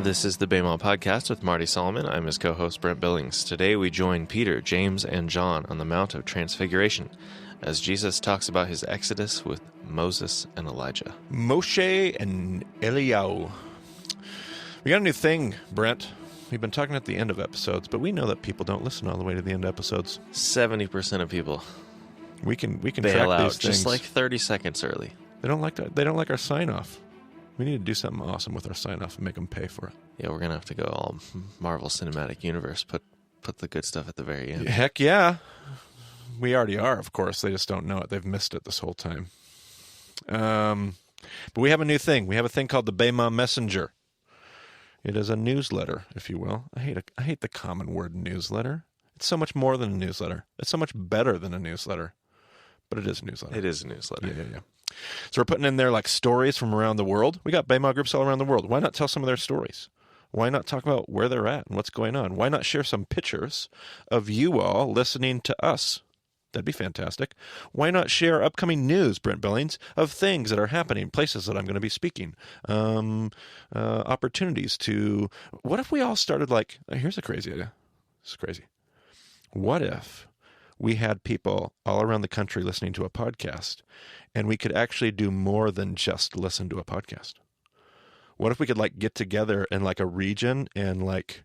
This is the Bema Podcast with Marty Solomon. I'm his co-host, Brent Billings. Today we join Peter, James, and John on the Mount of Transfiguration as Jesus talks about his exodus with Moses and Elijah. Moshe and Eliyahu. We got a new thing, Brent. We've been talking at the end of episodes, but we know that people don't listen all the way to the end of episodes. 70% of people We can bail track out these things. just like 30 seconds early. They don't like our sign-off. We need to do something awesome with our sign-off and make them pay for it. Yeah, we're going to have to go all Marvel Cinematic Universe, put the good stuff at the very end. Heck yeah. We already are, of course. They just don't know it. They've missed it this whole time. But we have a new thing. We have a thing called the Bema Messenger. It is a newsletter, if you will. I hate the common word newsletter. It's so much more than a newsletter. It's so much better than a newsletter. But it is a newsletter. It is a newsletter. Yeah. So we're putting in there like stories from around the world. We got Bema groups all around the world. Why not tell some of their stories? Why not talk about where they're at and what's going on? Why not share some pictures of you all listening to us? That'd be fantastic. Why not share upcoming news, Brent Billings, of things that are happening, places that I'm going to be speaking, opportunities to... What if we all started like... Here's a crazy idea. This is crazy. What if we had people all around the country listening to a podcast, and we could actually do more than just listen to a podcast? What if we could like get together in like a region and like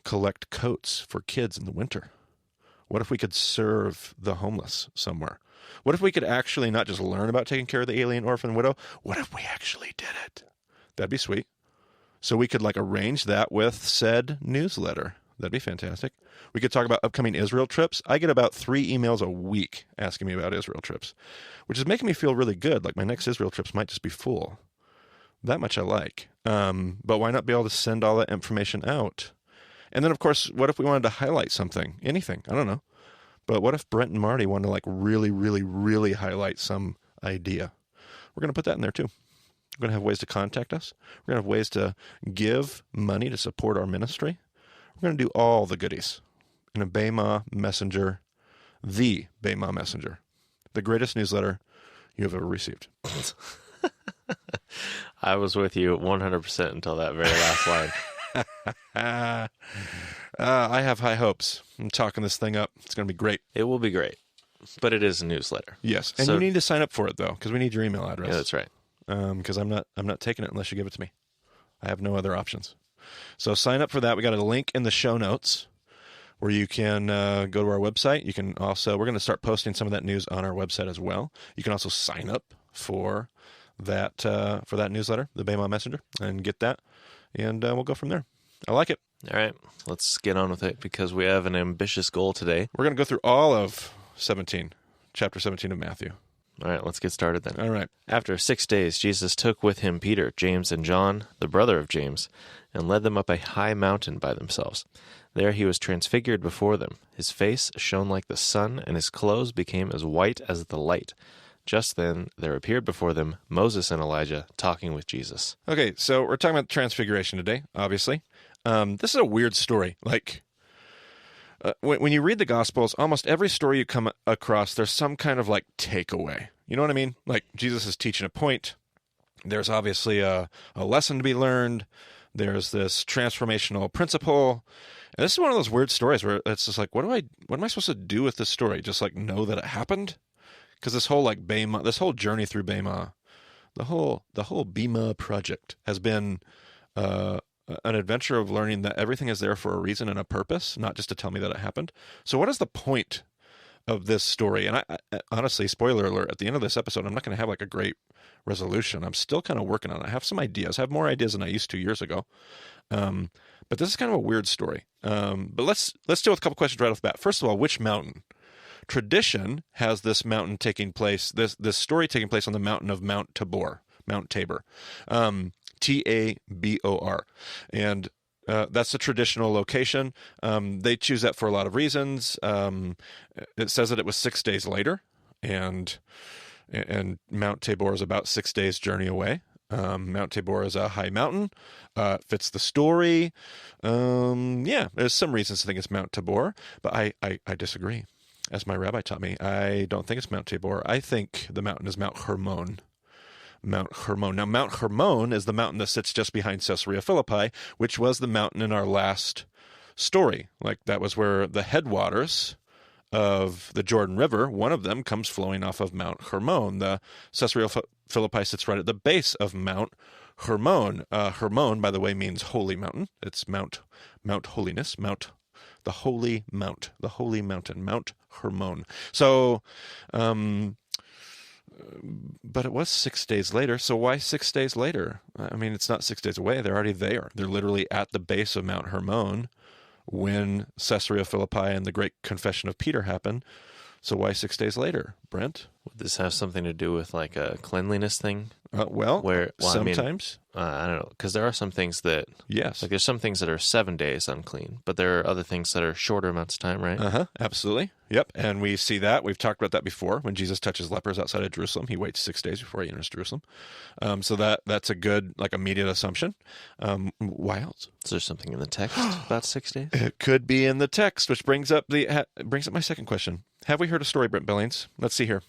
collect coats for kids in the winter? What if we could serve the homeless somewhere? What if we could actually not just learn about taking care of the alien, orphan, widow? What if we actually did it? That'd be sweet. So we could like arrange that with said newsletter. That'd be fantastic. We could talk about upcoming Israel trips. I get about 3 emails a week asking me about Israel trips, which is making me feel really good. Like my next Israel trips might just be full. That much I like. But why not be able to send all that information out? And then, of course, what if we wanted to highlight something? Anything. I don't know. But what if Brent and Marty wanted to like really, really, really highlight some idea? We're going to put that in there too. We're going to have ways to contact us. We're going to have ways to give money to support our ministry. We're going to do all the goodies in a Bema Messenger, the Bema Messenger, the greatest newsletter you have ever received. I was with you 100% until that very last line. I have high hopes. I'm talking this thing up. It's going to be great. It will be great, but it is a newsletter. Yes, and you need to sign up for it though, because we need your email address. Yeah, that's right. Because I'm not taking it unless you give it to me. I have no other options. So sign up for that. We got a link in the show notes where you can go to our website. You can also, we're going to start posting some of that news on our website as well. You can also sign up for that newsletter, the Bema Messenger, and get that, and we'll go from there. I like it. All right, let's get on with it because we have an ambitious goal today. We're going to go through all of chapter 17 of Matthew. All right, let's get started then. All right. After 6 days, Jesus took with him Peter, James, and John, the brother of James, and led them up a high mountain by themselves. There he was transfigured before them. His face shone like the sun, and his clothes became as white as the light. Just then there appeared before them Moses and Elijah talking with Jesus. Okay, so we're talking about the Transfiguration today, obviously. This is a weird story. Like, when you read the Gospels, almost every story you come across, there's some kind of like takeaway. You know what I mean? Like Jesus is teaching a point. There's obviously a lesson to be learned. There's this transformational principle. And this is one of those weird stories where it's just like, what am I supposed to do with this story? Just like know that it happened? Because this whole like Bema, this whole journey through Bema, the whole Bema project has been an adventure of learning that everything is there for a reason and a purpose, not just to tell me that it happened. So what is the point of this story? And I honestly, spoiler alert, at the end of this episode, I'm not going to have like a great resolution. I'm still kind of working on it. I have some ideas. I have more ideas than I used to years ago. But this is kind of a weird story. But let's deal with a couple questions right off the bat. First of all, which mountain? Tradition has this mountain taking place, this story taking place on the mountain of Mount Tabor. Tabor. And that's a traditional location. They choose that for a lot of reasons. It says that it was 6 days later, and Mount Tabor is about 6 days' journey away. Mount Tabor is a high mountain. Fits the story. There's some reasons to think it's Mount Tabor, but I disagree. As my rabbi taught me, I don't think it's Mount Tabor. I think the mountain is Mount Hermon. Mount Hermon. Now, Mount Hermon is the mountain that sits just behind Caesarea Philippi, which was the mountain in our last story. Like, that was where the headwaters of the Jordan River, one of them comes flowing off of Mount Hermon. The Caesarea Philippi sits right at the base of Mount Hermon. Hermon, by the way, means holy mountain. It's Mount Holiness, the holy mountain, Mount Hermon. So, but it was 6 days later. So why 6 days later? I mean, it's not 6 days away. They're already there. They're literally at the base of Mount Hermon when Caesarea Philippi and the great confession of Peter happened. So why 6 days later, Brent? Would this have something to do with like a cleanliness thing? Sometimes. I don't know, because there are some things that, yes, like there's some things that are 7 days unclean, but there are other things that are shorter amounts of time, right? Absolutely. Yep. And we see that. We've talked about that before. When Jesus touches lepers outside of Jerusalem, he waits 6 days before he enters Jerusalem. So that's a good, like, immediate assumption. Why else? Is there something in the text about 6 days? It could be in the text, which brings up my second question. Have we heard a story, Brent Billings? Let's see here.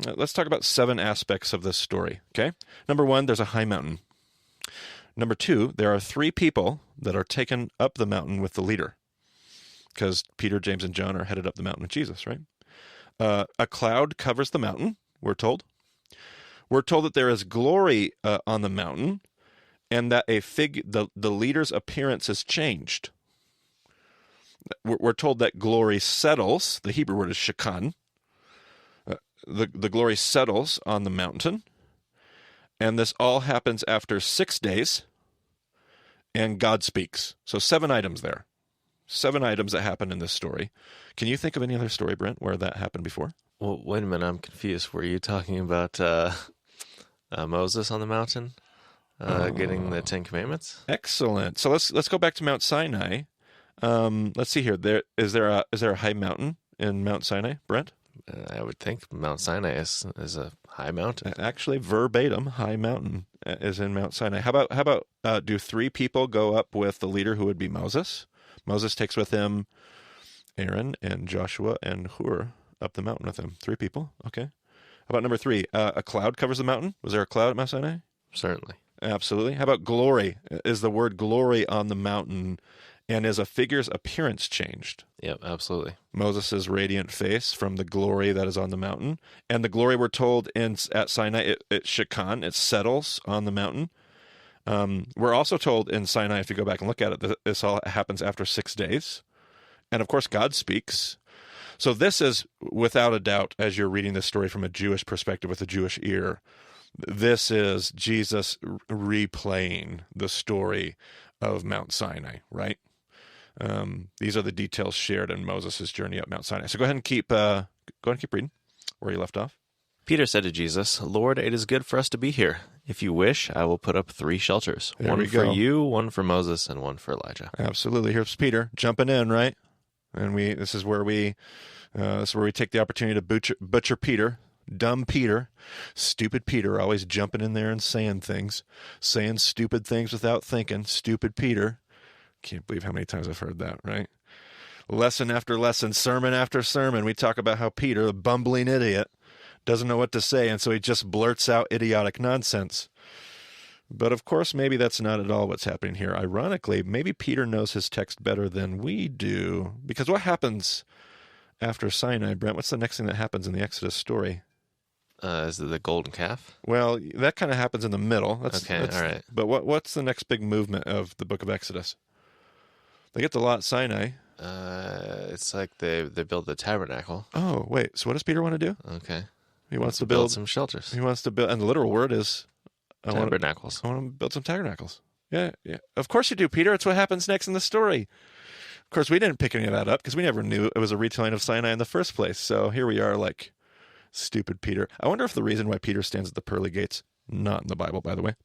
Let's talk about 7 aspects of this story, okay? Number 1, there's a high mountain. Number 2, there are 3 people that are taken up the mountain with the leader, because Peter, James, and John are headed up the mountain with Jesus, right? A cloud covers the mountain, we're told. We're told that there is glory on the mountain, and that the leader's appearance is changed. We're told that glory settles. The Hebrew word is shekan. The glory settles on the mountain, and this all happens after 6 days, and God speaks. So 7 items there. 7 items that happen in this story. Can you think of any other story, Brent, where that happened before? Well, wait a minute, I'm confused. Were you talking about Moses on the mountain getting the 10 Commandments? Excellent. So let's go back to Mount Sinai. Let's see here. Is there a high mountain in Mount Sinai, Brent? I would think Mount Sinai is a high mountain. Actually, verbatim, high mountain is in Mount Sinai. How about do 3 people go up with the leader who would be Moses? Moses takes with him Aaron and Joshua and Hur up the mountain with him. 3 people. Okay. How about number 3? A cloud covers the mountain. Was there a cloud at Mount Sinai? Certainly. Absolutely. How about glory? Is the word glory on the mountain? And is a figure's appearance changed? Yep, absolutely. Moses' radiant face from the glory that is on the mountain. And the glory, we're told, at Sinai, it shekan, it settles on the mountain. We're also told in Sinai, if you go back and look at it, that this all happens after 6 days. And of course, God speaks. So this is, without a doubt, as you're reading this story from a Jewish perspective with a Jewish ear, this is Jesus replaying the story of Mount Sinai, right? These are the details shared in Moses' journey up Mount Sinai. So go ahead and keep reading where you left off. Peter said to Jesus, "Lord, it is good for us to be here. If you wish, I will put up 3 shelters. One for you, one for Moses, and one for Elijah." Absolutely. Here's Peter jumping in, right? And this is where we take the opportunity to butcher Peter, dumb Peter, stupid Peter, always jumping in there and saying stupid things without thinking. Stupid Peter. Can't believe how many times I've heard that, right? Lesson after lesson, sermon after sermon, we talk about how Peter, the bumbling idiot, doesn't know what to say, and so he just blurts out idiotic nonsense. But of course, maybe that's not at all what's happening here. Ironically, maybe Peter knows his text better than we do. Because what happens after Sinai, Brent? What's the next thing that happens in the Exodus story? Is it the golden calf? Well, that kind of happens in the middle. All right. But what's the next big movement of the book of Exodus? They get the lot at Sinai. It's like they build the tabernacle. Oh, wait. So what does Peter want to do? Okay. He wants to build some shelters. He wants to build, and the literal word is tabernacles. I want to build some tabernacles. Yeah. Of course you do, Peter. It's what happens next in the story. Of course, we didn't pick any of that up because we never knew it was a retelling of Sinai in the first place. So here we are, like stupid Peter. I wonder if the reason why Peter stands at the pearly gates, not in the Bible, by the way,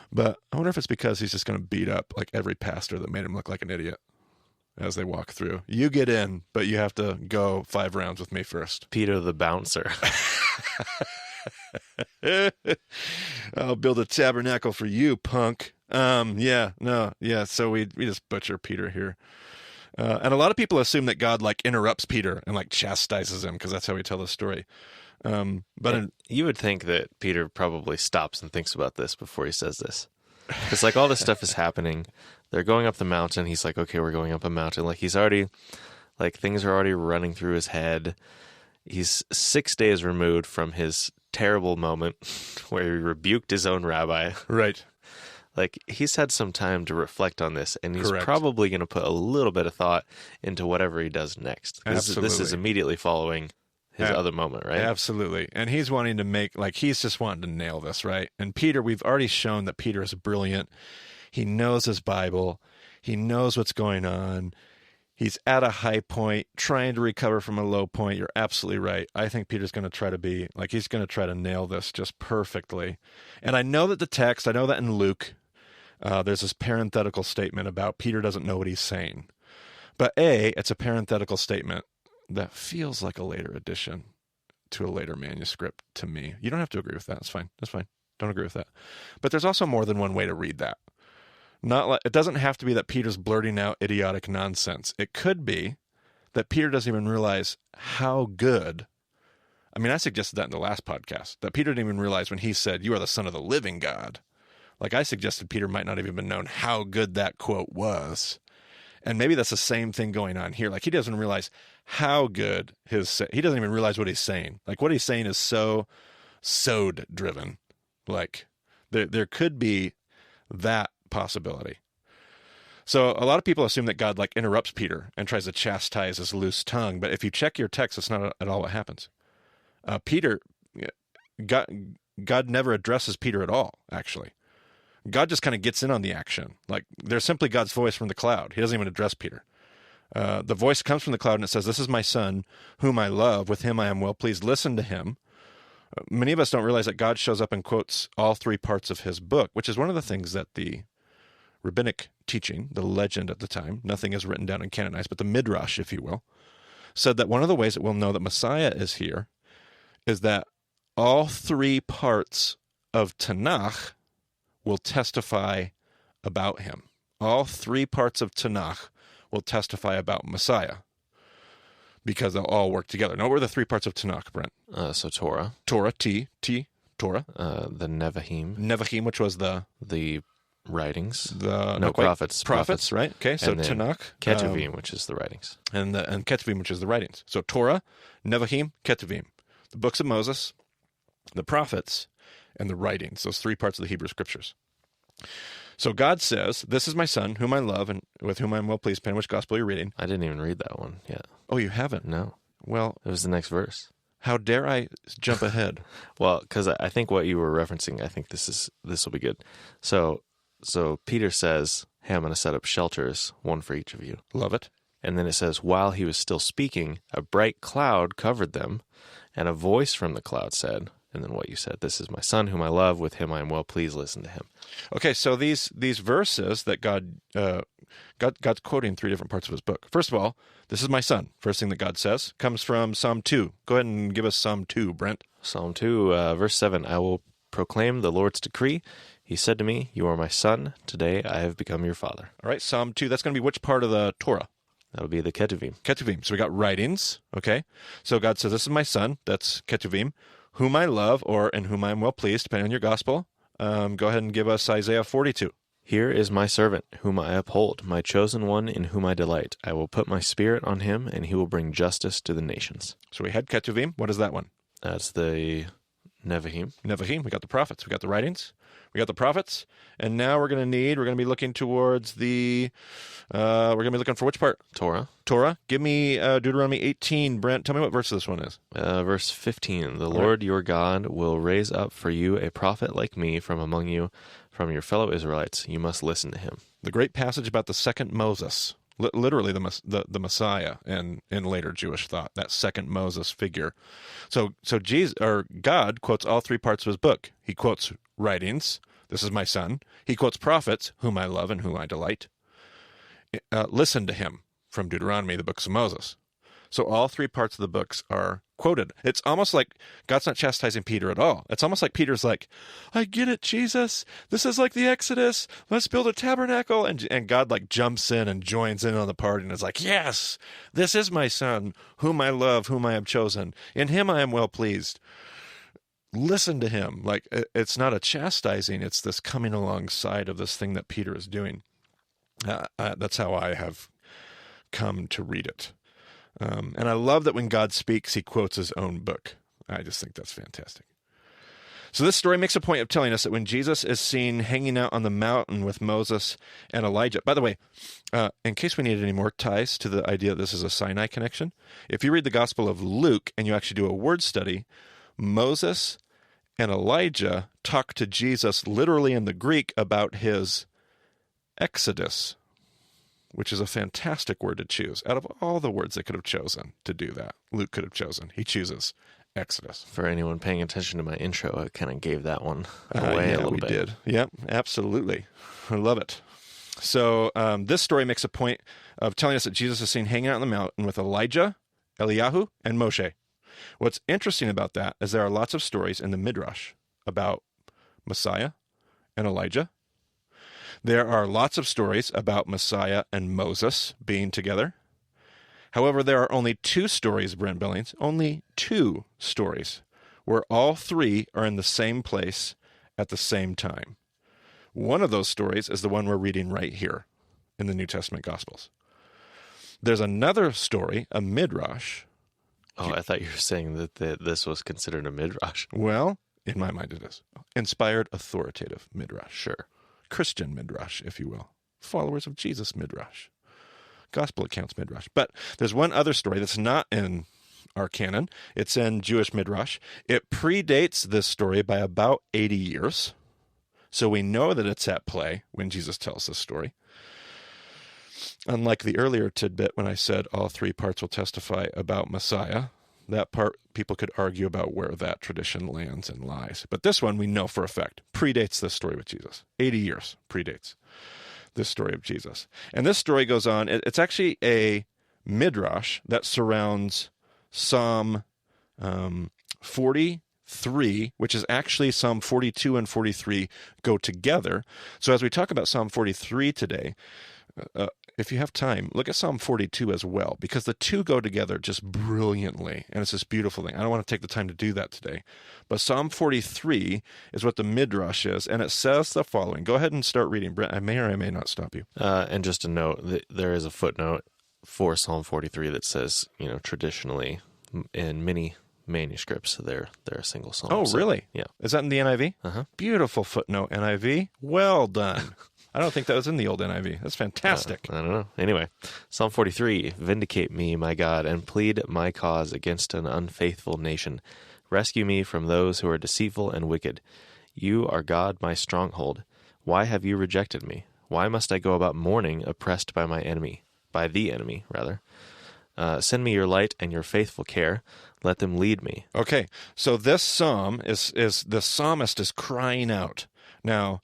but I wonder if it's because he's just going to beat up like every pastor that made him look like an idiot as they walk through. You get in, but you have to go 5 rounds with me first. Peter the bouncer. I'll build a tabernacle for you, punk. So we just butcher Peter here. And a lot of people assume that God like interrupts Peter and like chastises him because that's how we tell the story. But you would think that Peter probably stops and thinks about this before he says this. It's like all this stuff is happening. They're going up the mountain. He's like, okay, we're going up a mountain. Like he's already, like things are already running through his head. He's 6 days removed from his terrible moment where he rebuked his own rabbi. right. Like he's had some time to reflect on this, and he's Correct. probably going to put a little bit of thought into whatever he does next. This is immediately following his other moment, right? Absolutely. And he's wanting to make, like, he's just wanting to nail this, right? And Peter, we've already shown that Peter is brilliant. He knows his Bible. He knows what's going on. He's at a high point, trying to recover from a low point. You're absolutely right. I think Peter's going to try to be, like, he's going to try to nail this just perfectly. And I know that the text, I know that in Luke, there's this parenthetical statement about Peter doesn't know what he's saying. But it's a parenthetical statement that feels like a later addition to a later manuscript to me. You don't have to agree with that. It's fine. That's fine. Don't agree with that. But there's also more than one way to read that. Not like, it doesn't have to be that Peter's blurting out idiotic nonsense. It could be that Peter doesn't even realize how good. I mean, I suggested that in the last podcast, that Peter didn't even realize when he said, "You are the Son of the living God." Like I suggested, Peter might not have even known how good that quote was. And maybe that's the same thing going on here. Like he doesn't realize how good he doesn't even realize what he's saying. Like what he's saying is so sod driven. Like there could be that possibility. So a lot of people assume that God like interrupts Peter and tries to chastise his loose tongue. But if you check your text, that's not at all what happens. God never addresses Peter at all, actually. God just kind of gets in on the action. Like there's simply God's voice from the cloud. He doesn't even address Peter. The voice comes from the cloud and it says, "This is my son whom I love. With him I am well pleased. Listen to him." Many of us don't realize that God shows up and quotes all three parts of his book, which is one of the things that the rabbinic teaching, the legend at the time, nothing is written down and canonized, but the midrash, if you will, said that one of the ways that we'll know that Messiah is here is that all three parts of Tanakh will testify about him. All three parts of Tanakh will testify about Messiah because they'll all work together. Now, what are the three parts of Tanakh, Brent? So Torah. Torah, Torah. The Nevi'im, which was the writings. Prophets. Prophets, right? Okay, so Tanakh. Ketuvim, which is the writings. And Ketuvim, which is the writings. So Torah, Nevi'im, Ketuvim. The books of Moses, the prophets, and the writings, those three parts of the Hebrew Scriptures. So God says, "This is my son, whom I love, and with whom I am well pleased." Depending on which gospel you're reading. I didn't even read that one yet. Oh, you haven't? No. Well, it was the next verse. How dare I jump ahead? Well, because I think what you were referencing, I think this will be good. So Peter says, "Hey, I'm going to set up shelters, one for each of you." Love it. And then it says, "While he was still speaking, a bright cloud covered them, and a voice from the cloud said," and then what you said, "This is my son whom I love, with him I am well pleased, listen to him." Okay, so these verses that God's quoting three different parts of his book. First of all, "This is my son," first thing that God says, comes from Psalm 2. Go ahead and give us Psalm 2, Brent. Psalm 2, verse 7, "I will proclaim the Lord's decree. He said to me, 'You are my son. Today I have become your father.'" All right, Psalm 2, that's going to be which part of the Torah? That'll be the Ketuvim. Ketuvim. So we got writings, okay? So God says, "This is my son," that's Ketuvim, "whom I love," or "in whom I am well pleased," depending on your gospel. Go ahead and give us Isaiah 42. "Here is my servant, whom I uphold, my chosen one, in whom I delight. I will put my spirit on him, and he will bring justice to the nations." So we had Ketuvim. What is that one? That's the Nevi'im. Nevi'im. We got the prophets. We got the writings. We got the prophets. And now we're going to be looking towards we're going to be looking for which part? Torah. Torah. Give me Deuteronomy 18. Brent, tell me what verse this one is. Verse 15. "The Lord your God will raise up for you a prophet like me from among you, from your fellow Israelites. You must listen to him." The great passage about the second Moses. Literally the Messiah in later Jewish thought, that second Moses figure. So God quotes all three parts of his book. He quotes writings, "This is my son." He quotes prophets, "Whom I love and whom I delight." Listen to him, from Deuteronomy, the books of Moses. So all three parts of the books are quoted. It's almost like God's not chastising Peter at all. It's almost like Peter's like, I get it, Jesus. This is like the Exodus. Let's build a tabernacle. And God like jumps in and joins in on the party and is like, yes, this is my son, whom I love, whom I have chosen. In him I am well pleased. Listen to him. Like, it's not a chastising. It's this coming alongside of this thing that Peter is doing. That's how I have come to read it. And I love that when God speaks, he quotes his own book. I just think that's fantastic. So this story makes a point of telling us that when Jesus is seen hanging out on the mountain with Moses and Elijah, by the way, in case we need any more ties to the idea that this is a Sinai connection, if you read the Gospel of Luke and you actually do a word study, Moses and Elijah talk to Jesus literally in the Greek about his Exodus, which is a fantastic word to choose. Out of all the words they could have chosen to do that, Luke could have chosen. He chooses Exodus. For anyone paying attention to my intro, I kind of gave that one away a little bit. We did. Yep, absolutely. I love it. So this story makes a point of telling us that Jesus is seen hanging out on the mountain with Elijah, Eliyahu, and Moshe. What's interesting about that is there are lots of stories in the Midrash about Messiah and Elijah. There are lots of stories about Messiah and Moses being together. However, there are only two stories, Brent Billings, only two stories, where all three are in the same place at the same time. One of those stories is the one we're reading right here in the New Testament Gospels. There's another story, a Midrash. Oh, I thought you were saying that this was considered a Midrash. Well, in my mind it is. Inspired, authoritative Midrash. Sure. Christian Midrash, if you will. Followers of Jesus Midrash. Gospel accounts Midrash. But there's one other story that's not in our canon. It's in Jewish Midrash. It predates this story by about 80 years. So we know that it's at play when Jesus tells this story. Unlike the earlier tidbit when I said all three parts will testify about Messiah, that part people could argue about where that tradition lands and lies. But this one we know for a fact predates this story with Jesus. 80 years predates this story of Jesus. And this story goes on. It's actually a midrash that surrounds Psalm 43, which is actually Psalm 42 and 43 go together. So as we talk about Psalm 43 today, if you have time, look at Psalm 42 as well, because the two go together just brilliantly, and it's this beautiful thing. I don't want to take the time to do that today, but Psalm 43 is what the Midrash is, and it says the following. Go ahead and start reading, Brent. I may or I may not stop you. And just a note, there is a footnote for Psalm 43 that says, traditionally, in many manuscripts, they're a single psalm. Oh, really? Yeah. Is that in the NIV? Uh-huh. Beautiful footnote, NIV. Well done. I don't think that was in the old NIV. That's fantastic. I don't know. Anyway, Psalm 43, vindicate me, my God, and plead my cause against an unfaithful nation. Rescue me from those who are deceitful and wicked. You are God, my stronghold. Why have you rejected me? Why must I go about mourning, oppressed by the enemy, rather? Send me your light and your faithful care. Let them lead me. Okay, so this psalm is the psalmist is crying out. Now,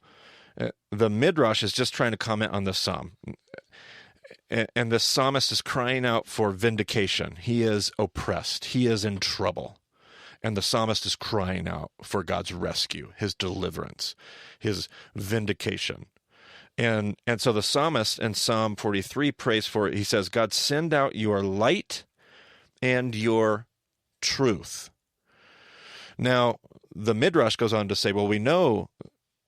the Midrash is just trying to comment on this psalm. And the psalmist is crying out for vindication. He is oppressed. He is in trouble. And the psalmist is crying out for God's rescue, his deliverance, his vindication. And so the psalmist in Psalm 43 prays for it. He says, God, send out your light and your truth. Now, the Midrash goes on to say, well, we know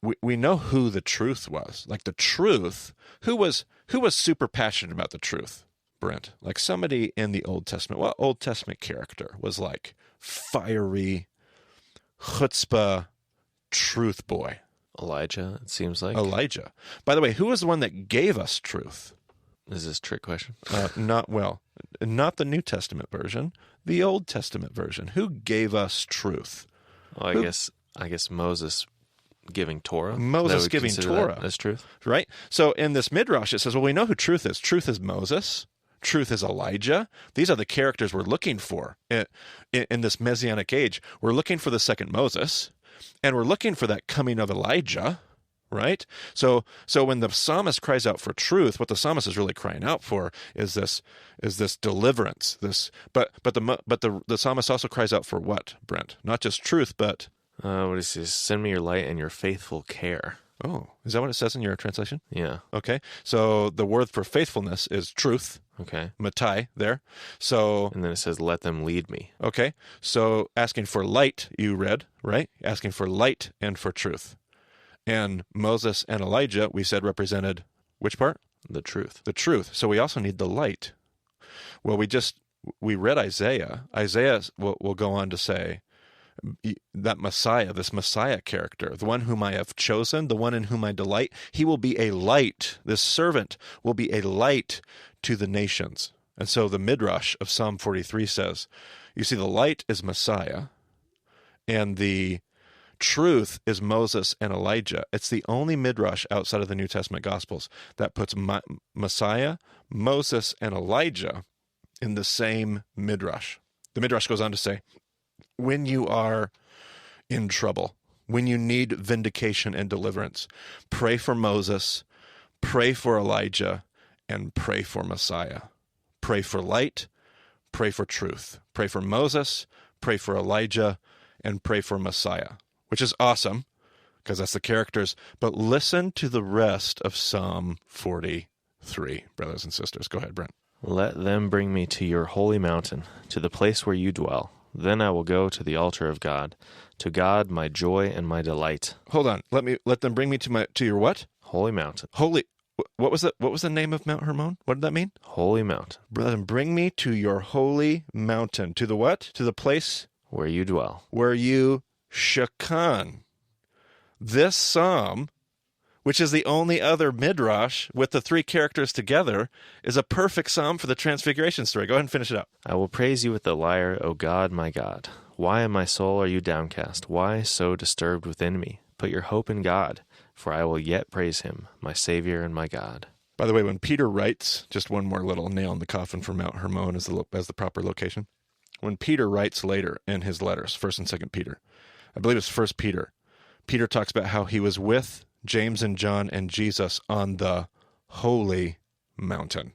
who the truth was. Like the truth, who was super passionate about the truth, Brent? Like somebody in the Old Testament. What Old Testament character was like fiery, chutzpah, truth boy? Elijah, it seems like. Elijah. By the way, who was the one that gave us truth? Is this a trick question? Not the New Testament version, the Old Testament version. Who gave us truth? Well, I guess Moses giving Torah. Moses giving Torah. That's truth. Right? So in this Midrash, it says, well, we know who truth is. Truth is Moses. Truth is Elijah. These are the characters we're looking for in this Messianic age. We're looking for the second Moses, and we're looking for that coming of Elijah, right? So when the psalmist cries out for truth, what the psalmist is really crying out for is this deliverance. But the psalmist also cries out for what, Brent? Not just truth, but What is this? Send me your light and your faithful care. oh, is that what it says in your translation? Yeah. Okay, so the word for faithfulness is truth, Okay. matai there. So And then it says, let them lead me. okay, so asking for light, you read, right? Asking for light and for truth. And Moses and Elijah, we said, represented which part? The truth. The truth. So we also need the light. Well, we read Isaiah. Isaiah will go on to say that Messiah, this Messiah character, the one whom I have chosen, the one in whom I delight, he will be a light. This servant will be a light to the nations. And so the Midrash of Psalm 43 says, you see, the light is Messiah, and the truth is Moses and Elijah. It's the only Midrash outside of the New Testament Gospels that puts Messiah, Moses, and Elijah in the same Midrash. The Midrash goes on to say, when you are in trouble, when you need vindication and deliverance, pray for Moses, pray for Elijah, and pray for Messiah. Pray for light, pray for truth. Pray for Moses, pray for Elijah, and pray for Messiah, which is awesome because that's the characters. But listen to the rest of Psalm 43, brothers and sisters. Go ahead, Brent. Let them bring me to your holy mountain, to the place where you dwell. Then I will go to the altar of God, to God my joy and my delight. Hold on. Let them bring me to your what? Holy mountain. Holy. What was the name of Mount Hermon? What did that mean? Holy mountain. Let them bring me to your holy mountain. To the what? To the place where you dwell. Where you shekan. This psalm, which is the only other midrash with the three characters together, is a perfect psalm for the Transfiguration story. Go ahead and finish it up. I will praise you with the lyre, O God, my God. Why, my soul, are you downcast? Why so disturbed within me? Put your hope in God, for I will yet praise him, my Savior and my God. By the way, when Peter writes, just one more little nail in the coffin for Mount Hermon as the proper location. When Peter writes later in his letters, 1st and 2nd Peter, I believe it's 1st Peter, Peter talks about how he was with James and John and Jesus on the holy mountain.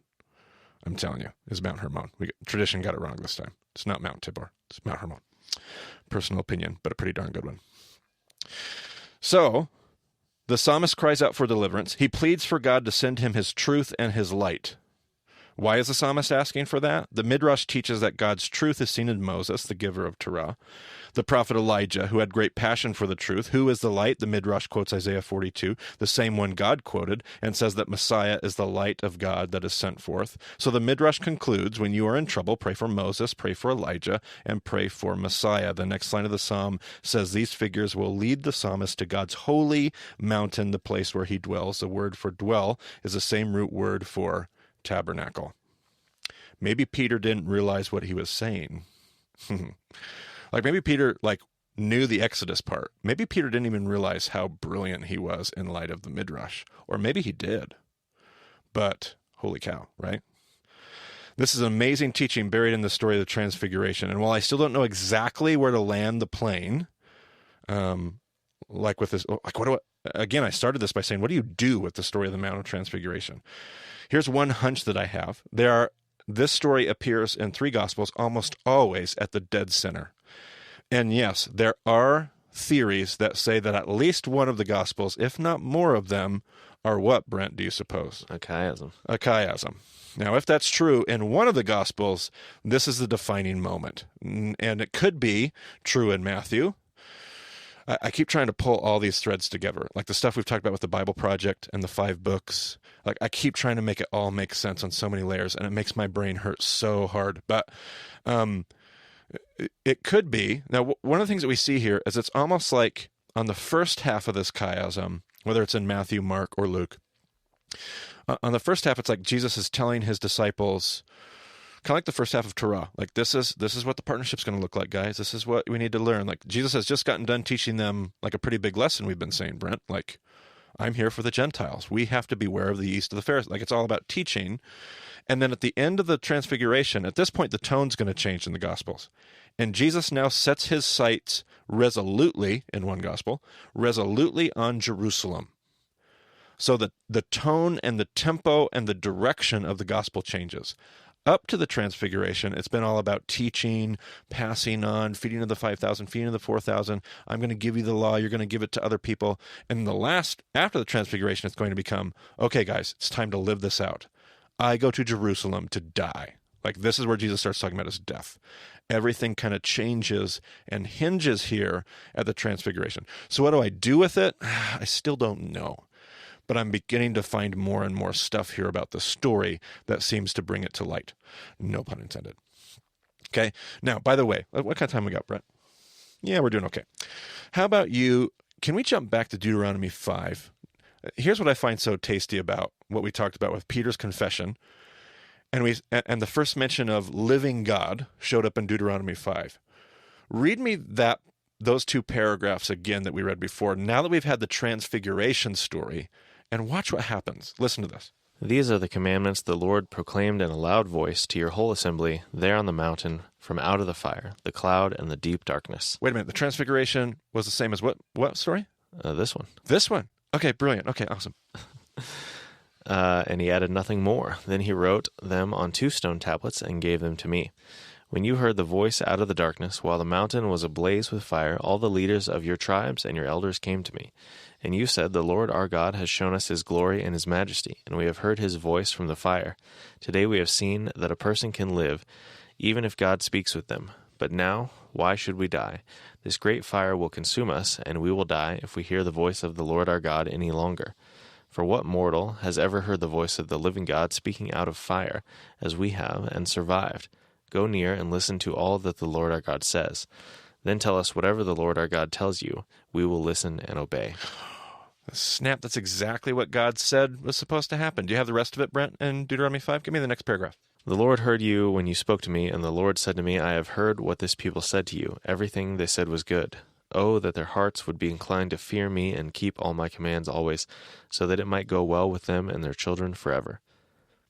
I'm telling you, it's Mount Hermon. Tradition got it wrong this time. It's not Mount Tabor. It's Mount Hermon. Personal opinion, but a pretty darn good one. So, the psalmist cries out for deliverance. He pleads for God to send him his truth and his light. Why is the psalmist asking for that? The Midrash teaches that God's truth is seen in Moses, the giver of Torah, the prophet Elijah, who had great passion for the truth. Who is the light? The Midrash quotes Isaiah 42, the same one God quoted, and says that Messiah is the light of God that is sent forth. So the Midrash concludes, when you are in trouble, pray for Moses, pray for Elijah, and pray for Messiah. The next line of the psalm says these figures will lead the psalmist to God's holy mountain, the place where he dwells. The word for dwell is the same root word for tabernacle. Maybe Peter didn't realize what he was saying. Maybe Peter knew the Exodus part. Maybe Peter didn't even realize how brilliant he was in light of the Midrash. Or maybe he did. But holy cow, right? This is an amazing teaching buried in the story of the Transfiguration. And while I still don't know exactly where to land the plane, with this, again, I started this by saying, what do you do with the story of the Mount of Transfiguration? Here's one hunch that I have. This story appears in 3 Gospels almost always at the dead center. And yes, there are theories that say that at least one of the Gospels, if not more of them, are what, Brent, do you suppose? A chiasm. A chiasm. Now, if that's true, in one of the Gospels, this is the defining moment. And it could be true in Matthew. I keep trying to pull all these threads together, like the stuff we've talked about with the Bible Project and the 5 books. I keep trying to make it all make sense on so many layers, and it makes my brain hurt so hard. But it could be. Now, one of the things that we see here is it's almost like on the first half of this chiasm, whether it's in Matthew, Mark, or Luke, on the first half, it's like Jesus is telling his disciples, kind of like the first half of Torah. This is what the partnership's going to look like, guys. This is what we need to learn. Jesus has just gotten done teaching them a pretty big lesson we've been saying, Brent. I'm here for the Gentiles. We have to beware of the yeast of the Pharisees. It's all about teaching. And then at the end of the Transfiguration, at this point, the tone's going to change in the Gospels. And Jesus now sets his sights resolutely, in one Gospel, resolutely on Jerusalem. So the tone and the tempo and the direction of the gospel changes. Up to the Transfiguration, it's been all about teaching, passing on, feeding of the 5,000, feeding of the 4,000. I'm going to give you the law. You're going to give it to other people. And after the Transfiguration, it's going to become, okay, guys, it's time to live this out. I go to Jerusalem to die. Like, this is where Jesus starts talking about his death. Everything kind of changes and hinges here at the Transfiguration. So what do I do with it? I still don't know. But I'm beginning to find more and more stuff here about the story that seems to bring it to light. No pun intended. Okay. Now, by the way, what kind of time we got, Brent? Yeah, we're doing okay. How about you? Can we jump back to Deuteronomy 5? Here's what I find so tasty about what we talked about with Peter's confession. And the first mention of living God showed up in Deuteronomy 5. Read me those two paragraphs again that we read before, now that we've had the Transfiguration story, and watch what happens. Listen to this. These are the commandments the Lord proclaimed in a loud voice to your whole assembly there on the mountain from out of the fire, the cloud, and the deep darkness. Wait a minute. The Transfiguration was the same as what story? This one. This one. Okay, brilliant. Okay, awesome. And he added nothing more. Then he wrote them on 2 stone tablets and gave them to me. When you heard the voice out of the darkness, while the mountain was ablaze with fire, all the leaders of your tribes and your elders came to me. And you said, the Lord our God has shown us his glory and his majesty, and we have heard his voice from the fire. Today we have seen that a person can live, even if God speaks with them. But now, why should we die? This great fire will consume us, and we will die if we hear the voice of the Lord our God any longer. For what mortal has ever heard the voice of the living God speaking out of fire, as we have, and survived? Go near and listen to all that the Lord our God says. Then tell us whatever the Lord our God tells you. We will listen and obey. Snap, that's exactly what God said was supposed to happen. Do you have the rest of it, Brent, in Deuteronomy 5? Give me the next paragraph. The Lord heard you when you spoke to me, and the Lord said to me, I have heard what this people said to you. Everything they said was good. Oh, that their hearts would be inclined to fear me and keep all my commands always, so that it might go well with them and their children forever.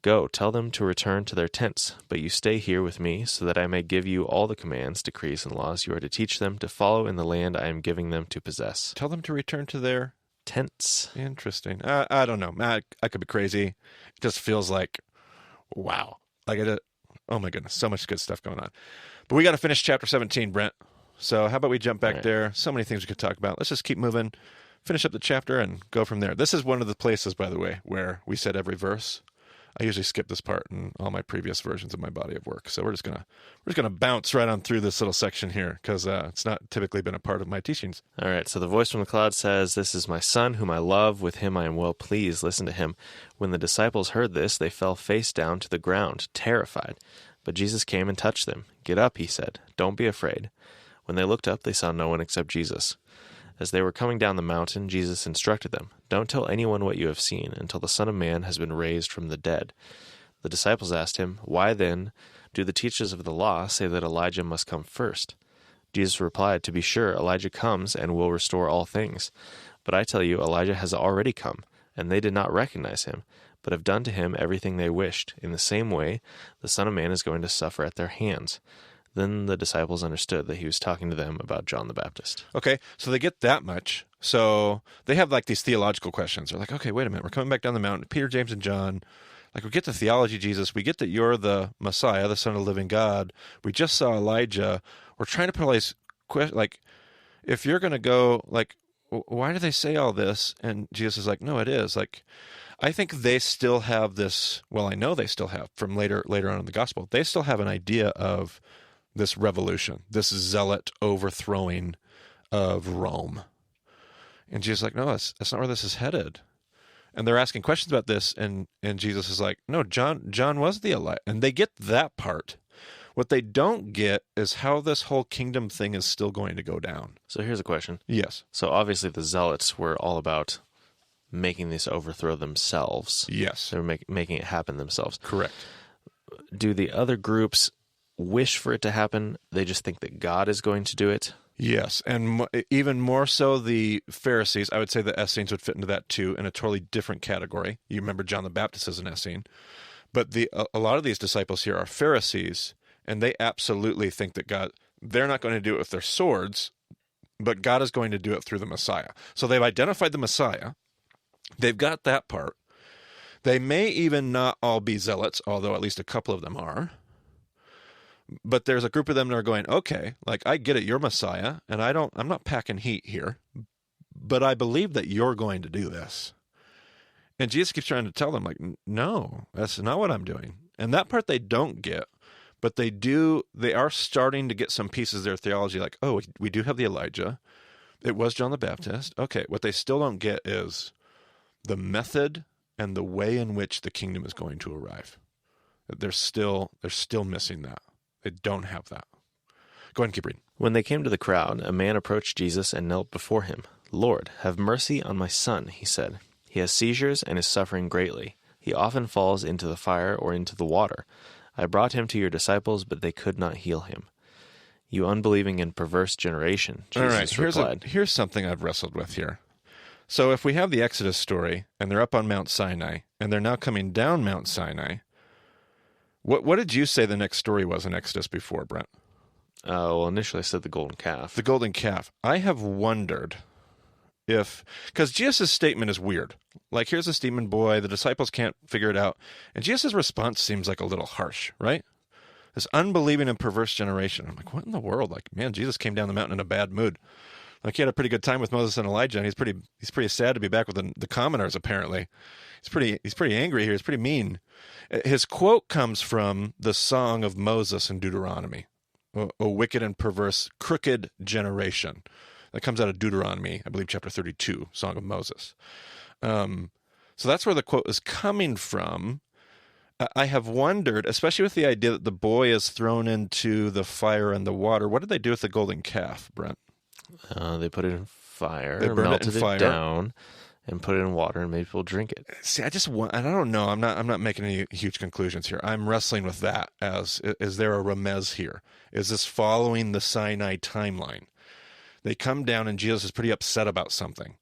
Go, tell them to return to their tents, but you stay here with me, so that I may give you all the commands, decrees, and laws you are to teach them to follow in the land I am giving them to possess. Tell them to return to their tents. Interesting. I don't know. I could be crazy. It just feels like, wow. Like oh my goodness, so much good stuff going on. But we got to finish chapter 17, Brent. So how about we jump back there? So many things we could talk about. Let's just keep moving, finish up the chapter, and go from there. This is one of the places, by the way, where we said every verse. I usually skip this part in all my previous versions of my body of work. So we're just gonna bounce right on through this little section here because it's not typically been a part of my teachings. All right. So the voice from the cloud says, "This is my son, whom I love. With him I am well pleased. Listen to him." When the disciples heard this, they fell face down to the ground, terrified. But Jesus came and touched them. "Get up," he said. "Don't be afraid." When they looked up, they saw no one except Jesus. As they were coming down the mountain, Jesus instructed them, "Don't tell anyone what you have seen until the Son of Man has been raised from the dead." The disciples asked him, "Why then do the teachers of the law say that Elijah must come first?" Jesus replied, "To be sure, Elijah comes and will restore all things. But I tell you, Elijah has already come, and they did not recognize him, but have done to him everything they wished. In the same way, the Son of Man is going to suffer at their hands." Then the disciples understood that he was talking to them about John the Baptist. Okay, so they get that much. So they have like these theological questions. They're like, okay, wait a minute. We're coming back down the mountain. Peter, James, and John. Like, we get the theology, Jesus. We get that you're the Messiah, the Son of the living God. We just saw Elijah. We're trying to put all these questions. Like, if you're going to go, like, why do they say all this? And Jesus is like, no, it is. Like, I think they still have this. Well, I know they still have from later on in the gospel. They still have an idea of this revolution, this zealot overthrowing of Rome. And Jesus is like, no, that's not where this is headed. And they're asking questions about this, and Jesus is like, no, John was the elect. And they get that part. What they don't get is how this whole kingdom thing is still going to go down. So here's a question. Yes. So obviously the zealots were all about making this overthrow themselves. Yes. They were making it happen themselves. Correct. Do the other groups wish for it to happen? They just think that God is going to do it? Yes, and even more so the Pharisees. I would say the Essenes would fit into that too, in a totally different category. You remember John the Baptist as an Essene. But a lot of these disciples here are Pharisees, and they absolutely think that they're not going to do it with their swords, but God is going to do it through the Messiah. So they've identified the Messiah. They've got that part. They may even not all be zealots, although at least a couple of them are. But there's a group of them that are going, okay, like, I get it, you're Messiah, and I'm not packing heat here, but I believe that you're going to do this. And Jesus keeps trying to tell them, like, no, that's not what I'm doing. And that part they don't get, but they are starting to get some pieces of their theology, like, oh, we do have the Elijah. It was John the Baptist. Okay, what they still don't get is the method and the way in which the kingdom is going to arrive. They're still missing that. They don't have that. Go ahead and keep reading. When they came to the crowd, a man approached Jesus and knelt before him. "Lord, have mercy on my son," he said. "He has seizures and is suffering greatly. He often falls into the fire or into the water. I brought him to your disciples, but they could not heal him." "You unbelieving and perverse generation," Jesus replied. Here's something I've wrestled with here. So if we have the Exodus story, and they're up on Mount Sinai, and they're now coming down Mount Sinai, what did you say the next story was in Exodus before, Brent? Well, initially I said the golden calf. The golden calf. I have wondered because Jesus' statement is weird. Like, here's this demon boy, the disciples can't figure it out, and Jesus' response seems like a little harsh, right? This unbelieving and perverse generation. I'm like, what in the world? Like, man, Jesus came down the mountain in a bad mood. Like, he had a pretty good time with Moses and Elijah, and he's pretty sad to be back with the commoners, apparently. He's pretty angry here. He's pretty mean. His quote comes from the Song of Moses in Deuteronomy, "O wicked and perverse, crooked generation." That comes out of Deuteronomy, I believe, chapter 32, Song of Moses. So that's where the quote is coming from. I have wondered, especially with the idea that the boy is thrown into the fire and the water, what did they do with the golden calf, Brent? They put it in fire, they burned melted it in fire down, and put it in water and made people drink it. See, I don't know. I'm not making any huge conclusions here. I'm wrestling with that is there a remez here? Is this following the Sinai timeline? They come down and Jesus is pretty upset about something.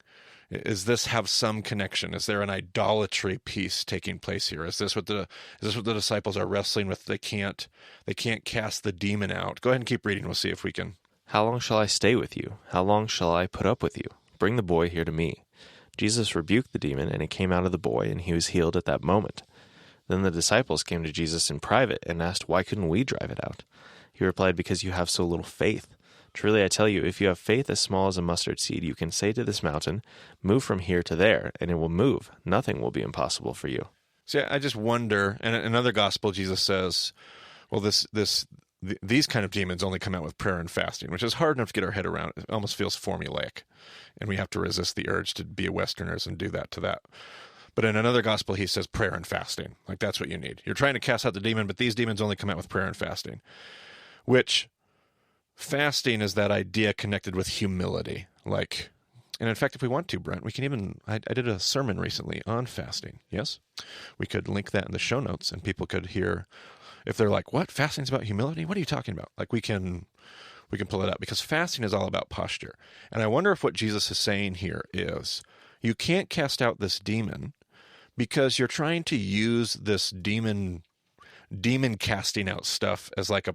Is this have some connection? Is there an idolatry piece taking place here? Is this what the disciples are wrestling with? They can't cast the demon out. Go ahead and keep reading. We'll see if we can. "How long shall I stay with you? How long shall I put up with you? Bring the boy here to me." Jesus rebuked the demon, and it came out of the boy, and he was healed at that moment. Then the disciples came to Jesus in private and asked, "Why couldn't we drive it out?" He replied, "Because you have so little faith. Truly I tell you, if you have faith as small as a mustard seed, you can say to this mountain, 'Move from here to there,' and it will move. Nothing will be impossible for you." See, I just wonder. And in another gospel, Jesus says, "Well, these kind of demons only come out with prayer and fasting," which is hard enough to get our head around. It almost feels formulaic, and we have to resist the urge to be Westerners and do that to that. But in another gospel, he says prayer and fasting. Like, that's what you need. You're trying to cast out the demon, but these demons only come out with prayer and fasting, which fasting is that idea connected with humility. Like, and in fact, if we want to, Brent, we can even, I did a sermon recently on fasting. Yes, we could link that in the show notes, and people could hear, if they're like, what, fasting's about humility? What are you talking about? Like, we can pull it up, because fasting is all about posture. And I wonder if what Jesus is saying here is, you can't cast out this demon because you're trying to use this demon casting out stuff as like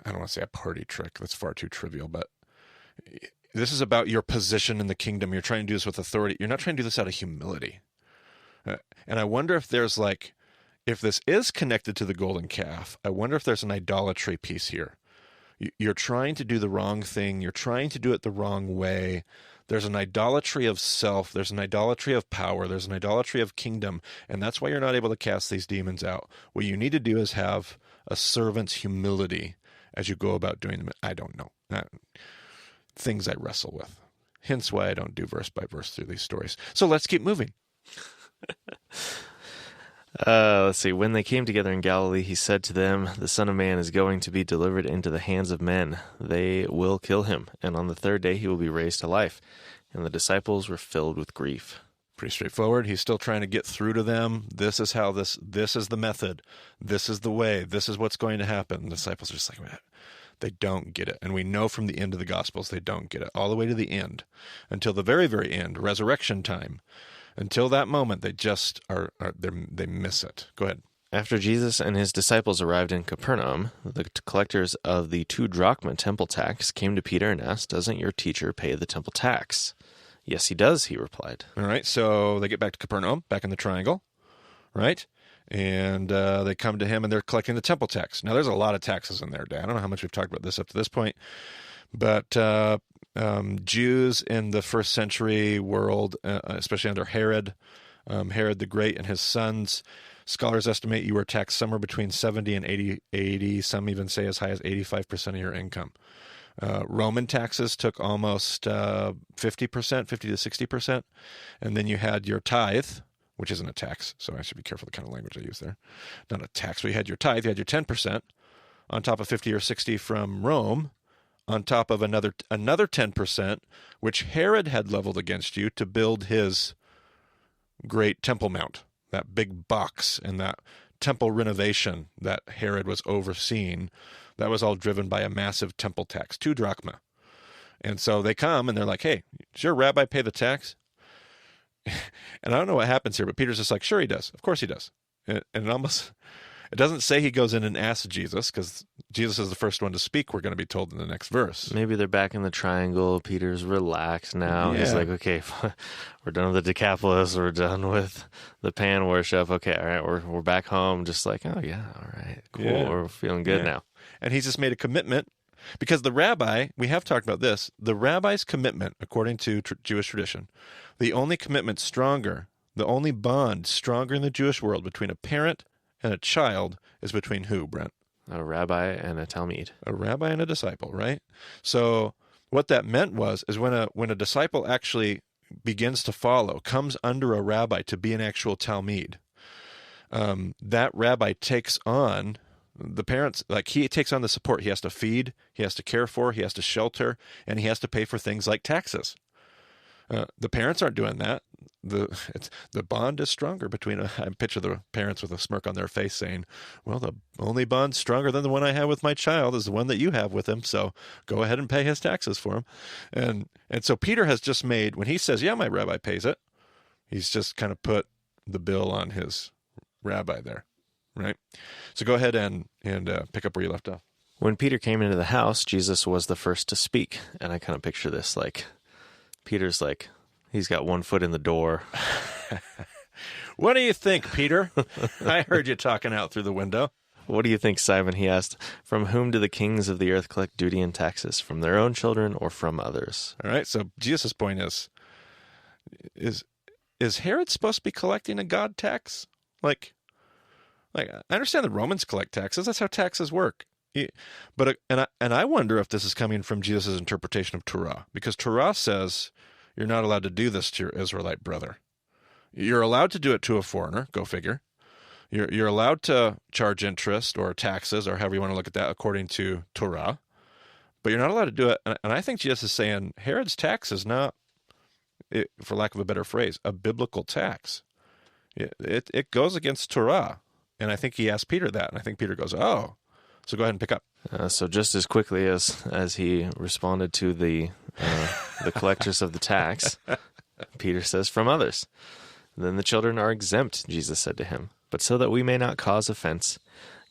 I don't want to say a party trick. That's far too trivial, but this is about your position in the kingdom. You're trying to do this with authority. You're not trying to do this out of humility. And I wonder if there's if this is connected to the golden calf, I wonder if there's an idolatry piece here. You're trying to do the wrong thing. You're trying to do it the wrong way. There's an idolatry of self. There's an idolatry of power. There's an idolatry of kingdom. And that's why you're not able to cast these demons out. What you need to do is have a servant's humility as you go about doing them. I don't know. Things I wrestle with. Hence why I don't do verse by verse through these stories. So let's keep moving. Let's see. When they came together in Galilee, he said to them, "The Son of Man is going to be delivered into the hands of men. They will kill him, and on the third day he will be raised to life." And the disciples were filled with grief. Pretty straightforward. He's still trying to get through to them. This is how this is the method. This is the way. This is what's going to happen. The disciples are just like, they don't get it. And we know from the end of the Gospels, they don't get it. All the way to the end. Until the very, very end, resurrection time. Until that moment, they just they miss it. Go ahead. After Jesus and his disciples arrived in Capernaum, the collectors of the 2 drachma temple tax came to Peter and asked, "Doesn't your teacher pay the temple tax?" Yes, he does, he replied. All right, so they get back to Capernaum, back in the triangle, right? And they come to him, and they're collecting the temple tax. Now, there's a lot of taxes in there, Dan. I don't know how much we've talked about this up to this point, but Jews in the first century world, especially under Herod the Great and his sons, scholars estimate you were taxed somewhere between 70 and 80, some even say as high as 85% of your income. Roman taxes took almost 50%, 50 to 60%. And then you had your tithe, which isn't a tax, so I should be careful the kind of language I use there. Not a tax, but you had your tithe, you had your 10% on top of 50 or 60 from Rome, on top of another 10%, which Herod had leveled against you to build his great Temple Mount, that big box, and that temple renovation that Herod was overseeing. That was all driven by a massive temple tax, 2 drachma. And so they come and they're like, hey, does your rabbi pay the tax? And I don't know what happens here, but Peter's just like, sure he does. Of course he does. And it doesn't say he goes in and asks Jesus, because Jesus is the first one to speak, we're going to be told in the next verse. Maybe they're back in the triangle. Peter's relaxed now. Yeah. He's like, okay, we're done with the Decapolis. We're done with the pan worship. Okay, all right, we're back home. Just like, oh, yeah, all right, cool. Yeah. We're feeling good now. And he's just made a commitment, because the rabbi, we have talked about this, the rabbi's commitment, according to Jewish tradition, the only commitment stronger, the only bond stronger in the Jewish world between a parent and a child is between who, Brent? A rabbi and a Talmud. A rabbi and a disciple, right? So what that meant is when a disciple actually begins to follow, comes under a rabbi to be an actual Talmud, that rabbi takes on the parents, like he takes on the support. He has to feed, he has to care for, he has to shelter, and he has to pay for things like taxes. The parents aren't doing that. The bond is stronger between, I picture the parents with a smirk on their face saying, well, the only bond stronger than the one I have with my child is the one that you have with him, so go ahead and pay his taxes for him. And so Peter has just made, when he says, yeah, my rabbi pays it, he's just kind of put the bill on his rabbi there, right? So go ahead and pick up where you left off. When Peter came into the house, Jesus was the first to speak. And I kind of picture this like, Peter's like, he's got one foot in the door. What do you think, Peter? I heard you talking out through the window. What do you think, Simon? He asked. From whom do the kings of the earth collect duty and taxes? From their own children or from others? All right. So Jesus' point is Herod supposed to be collecting a God tax? Like I understand the Romans collect taxes. That's how taxes work. But I wonder if this is coming from Jesus' interpretation of Torah, because Torah says you're not allowed to do this to your Israelite brother. You're allowed to do it to a foreigner. Go figure. You're allowed to charge interest or taxes or however you want to look at that according to Torah, but you're not allowed to do it. And I think Jesus is saying Herod's tax is not, for lack of a better phrase, a biblical tax. It goes against Torah. And I think he asked Peter that, and I think Peter goes, oh. So go ahead and pick up. So just as quickly as he responded to the collectors of the tax, Peter says, from others. Then the children are exempt, Jesus said to him. But so that we may not cause offense,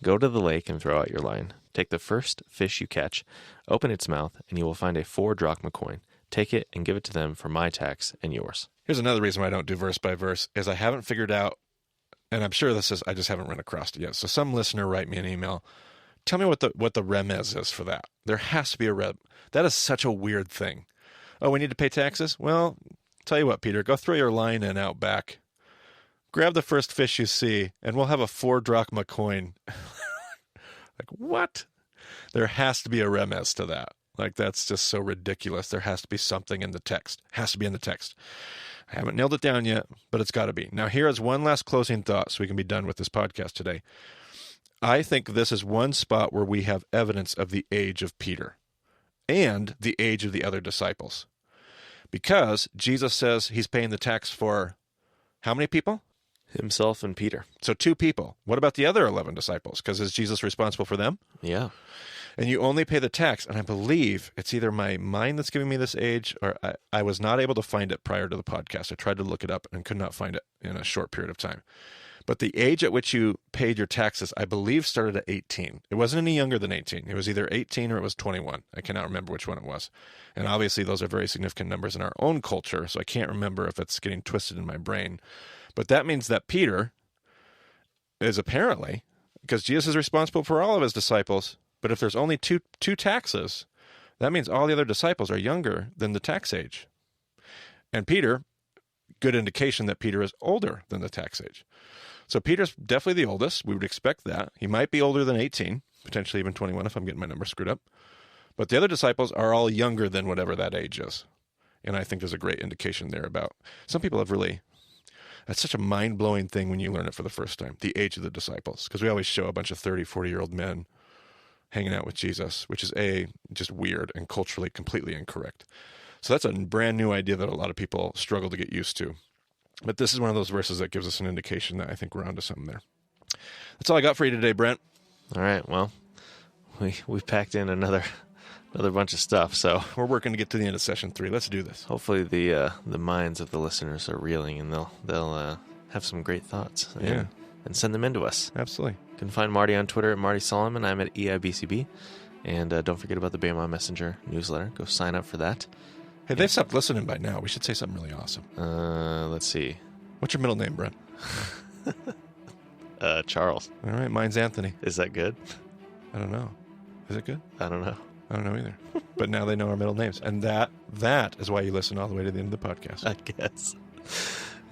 go to the lake and throw out your line. Take the first fish you catch, open its mouth, and you will find a 4 drachma coin. Take it and give it to them for my tax and yours. Here's another reason why I don't do verse by verse, is I haven't figured out, and I'm sure I just haven't run across it yet. So some listener write me an email. Tell me what the remez is for that. There has to be a rem. That is such a weird thing. Oh, we need to pay taxes? Well, tell you what, Peter, go throw your line in out back. Grab the first fish you see, and we'll have a 4 drachma coin. Like, what? There has to be a remez to that. Like, that's just so ridiculous. There has to be something in the text. Has to be in the text. I haven't nailed it down yet, but it's got to be. Now, here is one last closing thought so we can be done with this podcast today. I think this is one spot where we have evidence of the age of Peter and the age of the other disciples. Because Jesus says he's paying the tax for how many people? Himself and Peter. So 2 people. What about the other 11 disciples? Because is Jesus responsible for them? Yeah. And you only pay the tax. And I believe it's either my mind that's giving me this age, or I was not able to find it prior to the podcast. I tried to look it up and could not find it in a short period of time. But the age at which you paid your taxes, I believe, started at 18. It wasn't any younger than 18. It was either 18 or it was 21. I cannot remember which one it was. And obviously, those are very significant numbers in our own culture, so I can't remember if it's getting twisted in my brain. But that means that Peter is apparently, because Jesus is responsible for all of his disciples, but if there's only two taxes, that means all the other disciples are younger than the tax age. And Peter, good indication that Peter is older than the tax age. So Peter's definitely the oldest. We would expect that. He might be older than 18, potentially even 21 if I'm getting my numbers screwed up. But the other disciples are all younger than whatever that age is. And I think there's a great indication there about, some people have really, that's such a mind-blowing thing when you learn it for the first time, the age of the disciples. Because we always show a bunch of 30, 40-year-old men hanging out with Jesus, which is just weird and culturally completely incorrect. So that's a brand new idea that a lot of people struggle to get used to. But this is one of those verses that gives us an indication that I think we're onto something there. That's all I got for you today, Brent. All right. Well, we packed in another bunch of stuff, so We're working to get to the end of session 3. Let's do this. hopefully the minds of the listeners are reeling, and they'll have some great thoughts and send them into us. Absolutely. You can find Marty on Twitter at Marty Solomon. I'm at EIBCB. And don't forget about the Bama Messenger newsletter. Go sign up for that. Hey, they've stopped listening by now. We should say something really awesome. Let's see. What's your middle name, Brent? Charles. All right, mine's Anthony. Is that good? I don't know. Is it good? I don't know. I don't know either. But now they know our middle names. And that is why you listen all the way to the end of the podcast. I guess.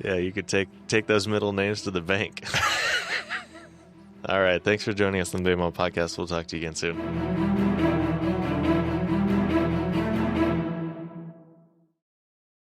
Yeah, you could take those middle names to the bank. All right. Thanks for joining us on the Bama Podcast. We'll talk to you again soon.